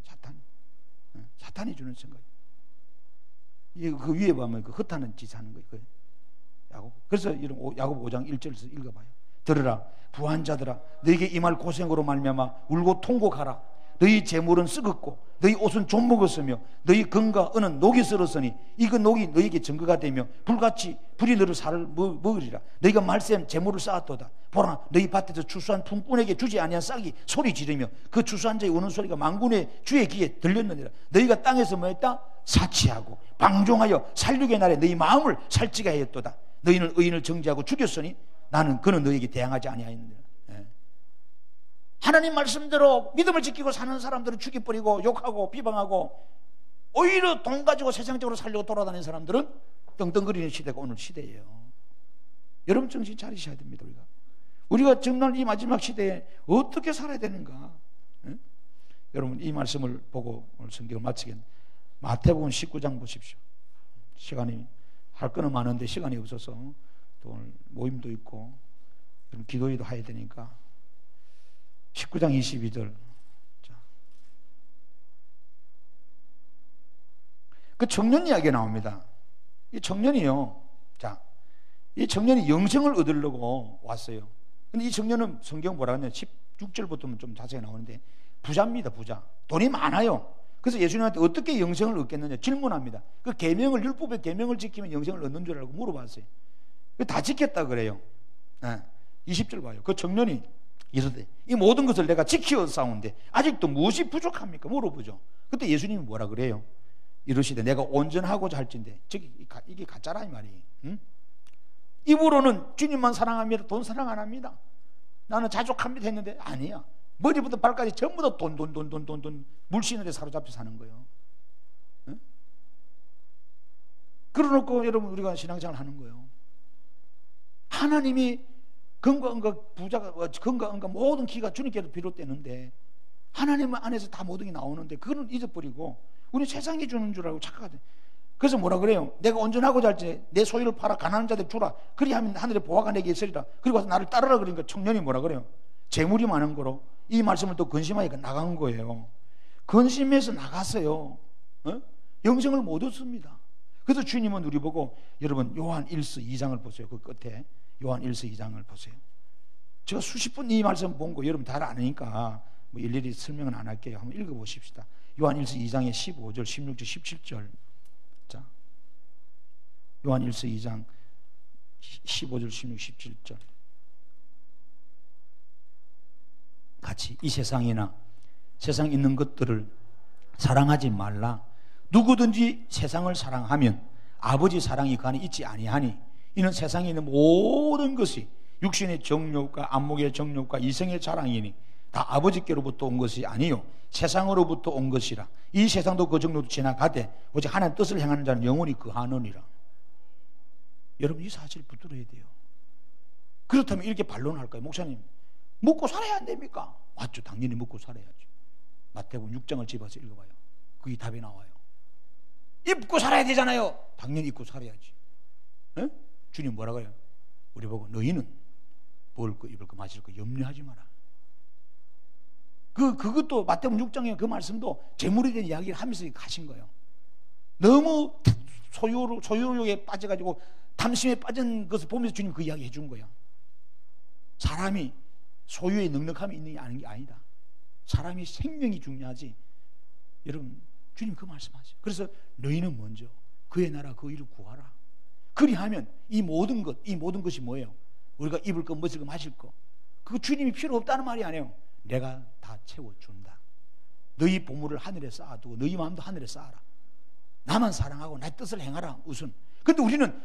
사탄이 주는 생각. 그 위에 보면 그 흩하는 짓 하는 거예요. 야고보. 그래서 이런 야고보 5장 1절에서 읽어봐요. 들으라 부한 자들아 너에게 임할 고생으로 말미암아 울고 통곡하라. 너희 재물은 썩었고 너희 옷은 좀 먹었으며 너희 금과 은은 녹이 썰었으니 이그 녹이 너희에게 증거가 되며 불같이 불이 너를 살을 먹으리라. 너희가 말셈 재물을 쌓았도다. 보라 너희 밭에서 추수한 품꾼에게 주지 아니한 싹이 소리 지르며 그 추수한 자의 우는 소리가 만군의 주의 귀에 들렸느니라. 너희가 땅에서 뭐했다? 사치하고 방종하여 살육의 날에 너희 마음을 살찌게 하였도다. 너희는 의인을 정죄하고 죽였으니 나는 그는 너희에게 대항하지 아니하였느니라. 하나님 말씀대로 믿음을 지키고 사는 사람들은 죽여버리고 욕하고 비방하고 오히려 돈 가지고 세상적으로 살려고 돌아다니는 사람들은 떵떵거리는 시대가 오늘 시대예요. 여러분 정신 차리셔야 됩니다. 우리가 정말 이 마지막 시대에 어떻게 살아야 되는가. 여러분 이 말씀을 보고 오늘 성경을 마치겠습니다. 마태복음 19장 보십시오. 시간이 할 거는 많은데 시간이 없어서 또 오늘 모임도 있고 기도회도 해야 되니까 19장 22절. 자. 그 청년 이야기가 나옵니다. 이 청년이요. 자, 이 청년이 영생을 얻으려고 왔어요. 근데 이 청년은 성경 뭐라 하냐 16절부터는 좀 자세히 나오는데 부자입니다. 부자. 돈이 많아요. 그래서 예수님한테 어떻게 영생을 얻겠느냐 질문합니다. 그 계명을 율법의 계명을 지키면 영생을 얻는 줄 알고 물어봤어요. 다 지켰다 그래요. 20절 봐요. 그 청년이 이르되 이 모든 것을 내가 지키어 싸운데 아직도 무엇이 부족합니까? 물어보죠. 그때 예수님이 뭐라 그래요? 이러시되 내가 온전하고자 할진대. 저기 이게 가짜라 이 말이에요. 응? 입으로는 주님만 사랑합니다. 돈 사랑 안 합니다. 나는 자족합니다 했는데 아니야. 머리부터 발까지 전부 다 돈 물씬에 사로잡혀 사는 거예요. 응? 그러놓고 여러분 우리가 신앙생활 하는 거예요. 하나님이 건과 은과 부자가 건과 은과 모든 기가 주님께서 비롯되는데 하나님 안에서 다 모든 게 나오는데 그거는 잊어버리고 우리 세상이 주는 줄 알고 착각하죠. 그래서 뭐라 그래요? 내가 온전하고자 할지 내 소유를 팔아 가난한 자들 주라. 그리하면 하늘의 보화가 내게 있으리라. 그리고 와서 나를 따르라. 그러니까 청년이 뭐라 그래요? 재물이 많은 거로 이 말씀을 또 근심하니까 나간 거예요. 근심해서 나갔어요. 어? 영생을 못 얻습니다. 그래서 주님은 우리 보고 여러분 요한 1서 2장을 보세요. 그 끝에 요한 1서 2장을 보세요. 제가 수십 번 이 말씀 본 거 여러분 다 아니니까 뭐 일일이 설명은 안 할게요. 한번 읽어보십시다. 요한 1서 2장의 15절, 16절, 17절. 자, 요한 1서 2장 15절, 16, 17절. 같이 이 세상이나 세상 있는 것들을 사랑하지 말라. 누구든지 세상을 사랑하면 아버지 사랑이 그 안에 있지 아니하니 이는 세상에 있는 모든 것이 육신의 정욕과 안목의 정욕과 이성의 자랑이니 다 아버지께로부터 온 것이 아니요 세상으로부터 온 것이라. 이 세상도 그 정도도 지나가되 오직 하나님의 뜻을 행하는 자는 영원히 그하느니라. 여러분 이 사실을 붙들어야 돼요. 그렇다면 이렇게 반론할 거예요. 목사님 먹고 살아야 안 됩니까? 맞죠. 당연히 먹고 살아야죠. 마태복음 6장을 집어서 읽어봐요. 그게 답이 나와요. 입고 살아야 되잖아요. 당연히 입고 살아야지. 에? 주님 뭐라고 해요? 우리 보고 너희는 먹을 거 입을 거 마실 거 염려하지 마라. 그것도 마태복음 6장의 그 말씀도 재물에 대한 이야기를 하면서 가신 거예요. 너무 소유욕에 빠져가지고 탐심에 빠진 것을 보면서 주님 그 이야기 해준 거예요. 사람이 소유에 넉넉함이 있는 게 아닌 게 아니다. 사람이 생명이 중요하지. 여러분 주님 그 말씀하세요. 그래서 너희는 먼저 그의 나라 그 일을 구하라. 그리하면 이 모든 것이 뭐예요? 우리가 입을 거, 먹을 거, 마실 거, 그거 주님이 필요 없다는 말이 아니에요. 내가 다 채워준다. 너희 보물을 하늘에 쌓아두고 너희 마음도 하늘에 쌓아라. 나만 사랑하고 나의 뜻을 행하라 우선. 근데 우리는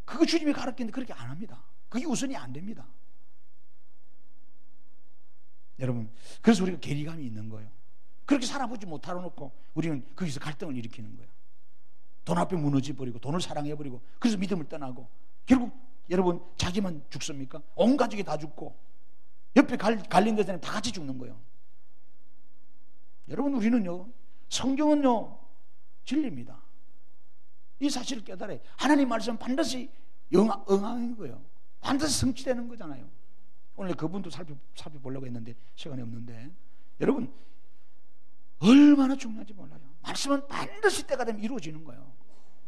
그거 주님이 가르쳤는데 그렇게 안 합니다. 그게 우선이 안 됩니다. 여러분 그래서 우리가 괴리감이 있는 거예요. 그렇게 살아보지 못하러 놓고 우리는 거기서 갈등을 일으키는 거예요. 돈 앞에 무너져버리고 돈을 사랑해버리고 그래서 믿음을 떠나고 결국 여러분 자기만 죽습니까? 온 가족이 다 죽고 옆에 갈린 데서는 다 같이 죽는 거예요. 여러분 우리는요 성경은요 진리입니다. 이 사실을 깨달아요. 하나님 말씀은 반드시 응하는 거예요. 반드시 성취되는 거잖아요. 오늘 그분도 살펴보려고 했는데 시간이 없는데 여러분 얼마나 중요한지 몰라요. 말씀은 반드시 때가 되면 이루어지는 거예요.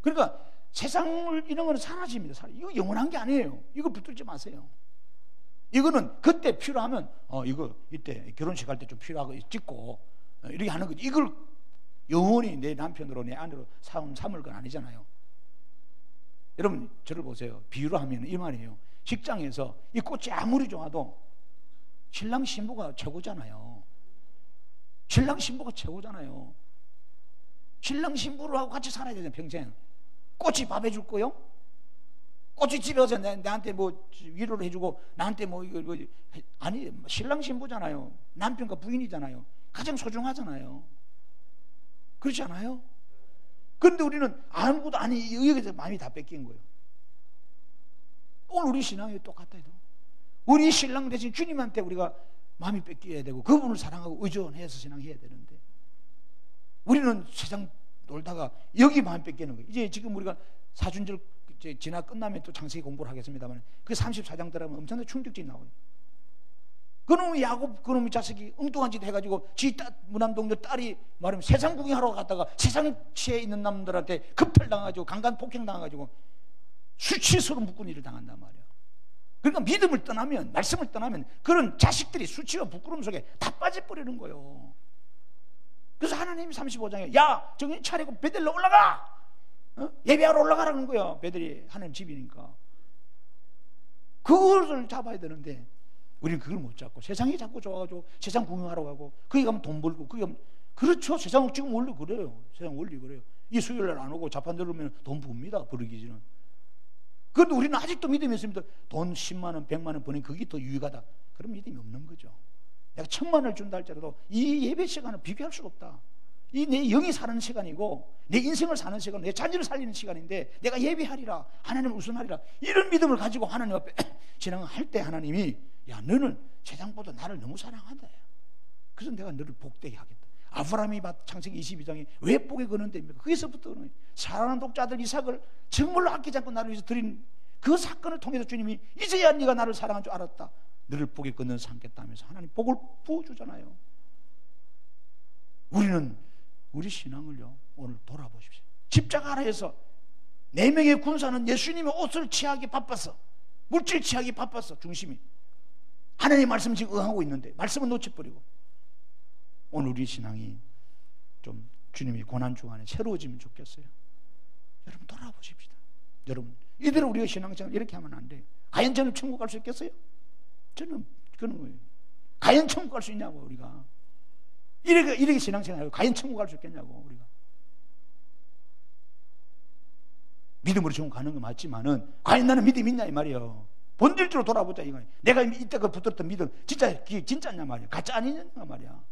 그러니까 세상을 이런 거는 사라집니다. 이거 영원한 게 아니에요. 이거 붙들지 마세요. 이거는 그때 필요하면 이거 이때 결혼식 할 때 좀 필요하고 찍고 이렇게 하는 거지. 이걸 영원히 내 남편으로 내 아내로 삼을 건 아니잖아요. 여러분 저를 보세요. 비유로 하면 이 말이에요. 직장에서 이 꽃이 아무리 좋아도 신랑 신부가 최고잖아요. 신랑 신부가 최고잖아요. 신랑 신부하고 같이 살아야 되잖아요. 평생. 꽃이 밥 해줄 거요? 꽃이 집에 와서 나한테 뭐 위로를 해주고 나한테 뭐 이거 아니 신랑 신부잖아요. 남편과 부인이잖아요. 가장 소중하잖아요. 그렇지 않아요? 그런데 우리는 아무것도 아니 여기서 마음이 다 뺏긴 거예요. 오늘 우리 신앙이 똑같아요. 우리 신랑 대신 주님한테 우리가 마음이 뺏겨야 되고 그분을 사랑하고 의존해서 신앙해야 되는데 우리는 세상 놀다가 여기 마음 뺏기는 거예요. 이제 지금 우리가 사순절 지나 끝나면 또 창세기 공부를 하겠습니다만 그 34장 들어가면 엄청난 충격적이 나와요. 그놈의 야곱 그놈의 자식이 엉뚱한 짓 해가지고 지 무남동녀 딸이 말하면 세상 구경하러 갔다가 세상 취해 있는 남들한테 급탈당해가지고 강간 폭행당해가지고 수치스러운 묶은 일을 당한단 말이야. 그러니까 믿음을 떠나면 말씀을 떠나면 그런 자식들이 수치와 부끄러움 속에 다 빠져버리는 거예요. 그래서 하나님이 35장에 야 정신 차리고 베들로 올라가 예배하러 올라가라는 거야. 베들이 하나님 집이니까 그것을 잡아야 되는데 우리는 그걸 못 잡고 세상이 자꾸 좋아가지고 세상 구경하러 가고 거기 가면 돈 벌고 거기 가면 그렇죠. 세상 지금 원래 그래요. 세상 원리 그래요. 이 수요일날 안 오고 자판 들으면 돈 붑니다. 버르기지는 그런데 우리는 아직도 믿음이 있습니다. 돈 10만 원, 100만 원 버는 그게 더 유익하다. 그런 믿음이 없는 거죠. 내가 1000만 원을 준다 할지라도 이 예배 시간을 비교할 수가 없다. 이 내 영이 사는 시간이고 내 인생을 사는 시간, 내 자녀를 살리는 시간인데 내가 예배하리라, 하나님을 우선하리라, 이런 믿음을 가지고 하나님 앞에 신앙할 때 하나님이 야, 너는 세상보다 나를 너무 사랑한다. 그래서 내가 너를 복되게 하겠다. 아브라함이 창세기 22장에 왜 복에 거는 데입니까? 거기서부터는 사랑하는 독자들 이삭을 정말로 아끼지 않고 나를 위해서 드린 그 사건을 통해서 주님이 이제야 네가 나를 사랑한 줄 알았다, 너를 복에 거는 삼겠다 하면서 하나님 복을 부어주잖아요. 우리는 우리 신앙을요 오늘 돌아보십시오. 십자가 아래에서 4명의 군사는 예수님의 옷을 취하기 바빠서, 물질 취하기 바빠서 중심이 하나님의 말씀 지금 응하고 있는데 말씀을 놓쳐버리고, 오늘 우리 신앙이 좀 주님의 고난 중간에 새로워지면 좋겠어요. 여러분 돌아보십시다. 여러분 이대로 우리가 신앙생활 이렇게 하면 안 돼요. 과연 저는 천국 갈 수 있겠어요? 저는 그런 거예요. 과연 천국 갈 수 있냐고. 우리가 이렇게 신앙생활하고 과연 천국 갈 수 있겠냐고. 우리가 믿음으로 천국 가는 거 맞지만은 과연 나는 믿음이 있냐 이 말이에요. 본질적으로 돌아보자 이거. 내가 이때가 붙들었던 믿음 진짜냐 말이야. 가짜 아니냐 말이야.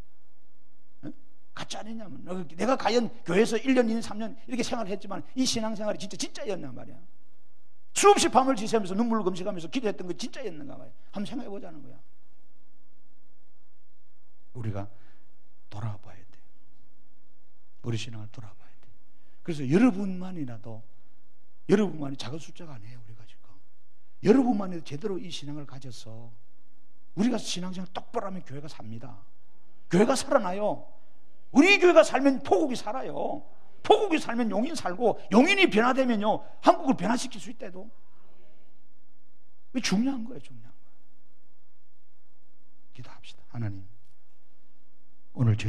응? 가짜 아니냐면 내가 과연 교회에서 1년, 2년, 3년 이렇게 생활을 했지만 이 신앙생활이 진짜였냐 말이야. 수없이 밤을 지새면서 눈물을 금식하면서 기도했던 거 진짜였는가 말이야. 한번 생각해 보자는 거야. 우리가 돌아봐야 돼. 우리 신앙을 돌아봐야 돼. 그래서 여러분만이 작은 숫자가 아니에요. 우리가 지금 여러분만이 제대로 이 신앙을 가져서 우리가 신앙생활 똑바로 하면 교회가 삽니다. 교회가 살아나요. 우리 교회가 살면 포국이 살아요. 포국이 살면 용인 살고, 용인이 변화되면요 한국을 변화시킬 수 있다도. 중요한 거예요. 중요한 거예요. 기도합시다. 하나님, 오늘